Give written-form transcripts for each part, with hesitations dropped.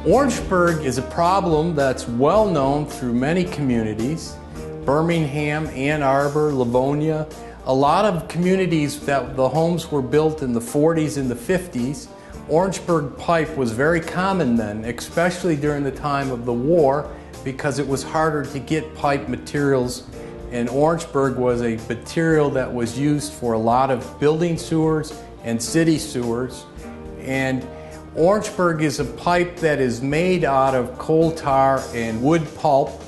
Orangeburg is a problem that's well known through many communities. Birmingham, Ann Arbor, Livonia, a lot of communities that the homes were built in the 40s and the 50s. Orangeburg pipe was very common then, especially during the time of the war, because it was harder to get pipe materials, and Orangeburg was a material that was used for a lot of building sewers and city sewers. And Orangeburg is a pipe that is made out of coal tar and wood pulp.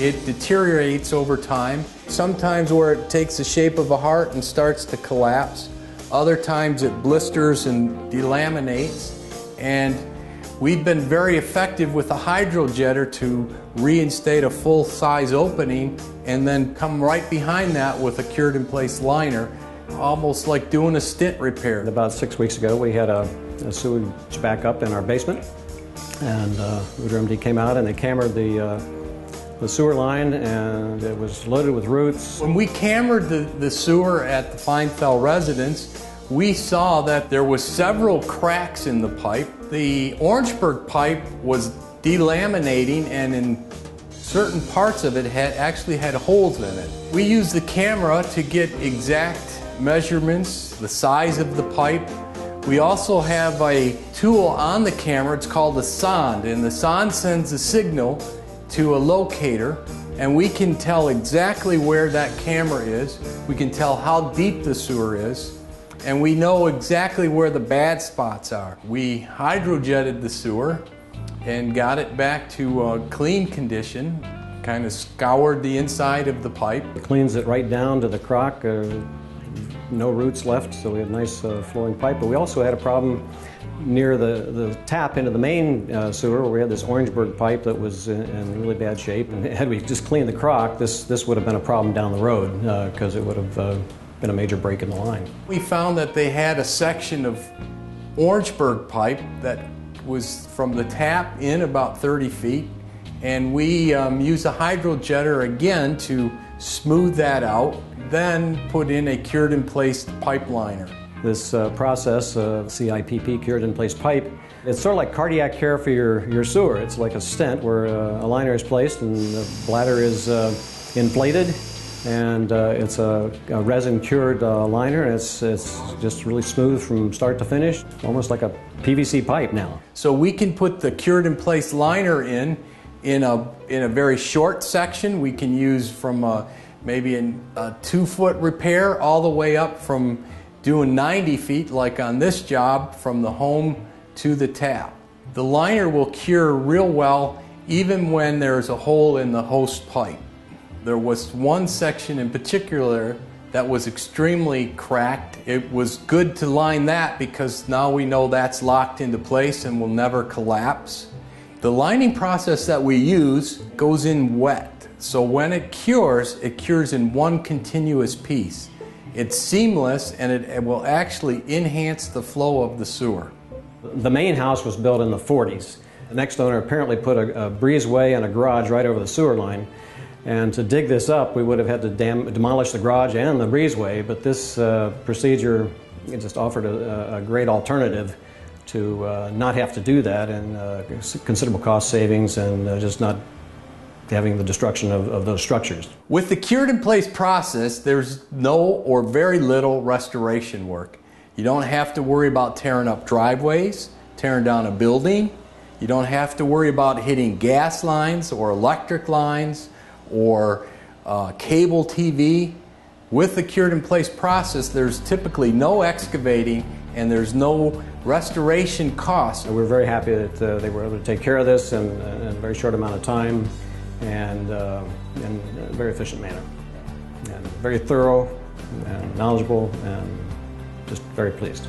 It deteriorates over time, sometimes where it takes the shape of a heart and starts to collapse. Other times it blisters and delaminates. And we've been very effective with a hydrojetter to reinstate a full-size opening and then come right behind that with a cured-in-place liner, almost like doing a stint repair. About 6 weeks ago we had a sewage backup in our basement, and UDRMD came out and they cambered the sewer line, and it was loaded with roots. When we cambered the sewer at the Feinfeld residence, we saw that there was several cracks in the pipe. The Orangeburg pipe was delaminating, and in certain parts of it actually had holes in it. We used the camera to get exact measurements, the size of the pipe. We also have a tool on the camera, it's called a sonde, and the sonde sends a signal to a locator, and we can tell exactly where that camera is. We can tell how deep the sewer is, and we know exactly where the bad spots are. We hydrojetted the sewer and got it back to a clean condition, kind of scoured the inside of the pipe. It cleans it right down to the crock, no roots left, so we had a nice flowing pipe. But we also had a problem near the tap into the main sewer, where we had this Orangeburg pipe that was in really bad shape, and had we just cleaned the crock, this would have been a problem down the road, because it would have been a major break in the line. We found that they had a section of Orangeburg pipe that was from the tap in about 30 feet, and we used a hydrojetter again to smooth that out, then put in a cured-in-place pipe liner. This process, CIPP, cured-in-place pipe, it's sort of like cardiac care for your sewer. It's like a stent where a liner is placed and the bladder is inflated, and it's a resin-cured liner, and it's just really smooth from start to finish, almost like a PVC pipe now. So we can put the cured-in-place liner in a very short section. We can use from maybe a 2-foot repair all the way up from doing 90 feet, like on this job, from the home to the tap. The liner will cure real well even when there's a hole in the host pipe. There was one section in particular that was extremely cracked. It was good to line that because now we know that's locked into place and will never collapse. The lining process that we use goes in wet, so when it cures in one continuous piece. It's seamless, and it will actually enhance the flow of the sewer. The main house was built in the 40s. The next owner apparently put a breezeway and a garage right over the sewer line. And to dig this up, we would have had to demolish the garage and the breezeway, but this procedure just offered a great alternative to not have to do that, and considerable cost savings, and just not having the destruction of those structures. With the cured-in-place process, there's no or very little restoration work. You don't have to worry about tearing up driveways, tearing down a building. You don't have to worry about hitting gas lines or electric lines or cable TV. With the cured-in-place process, there's typically no excavating and there's no restoration costs. We're very happy that they were able to take care of this in a very short amount of time, and in a very efficient manner. And very thorough and knowledgeable, and just very pleased.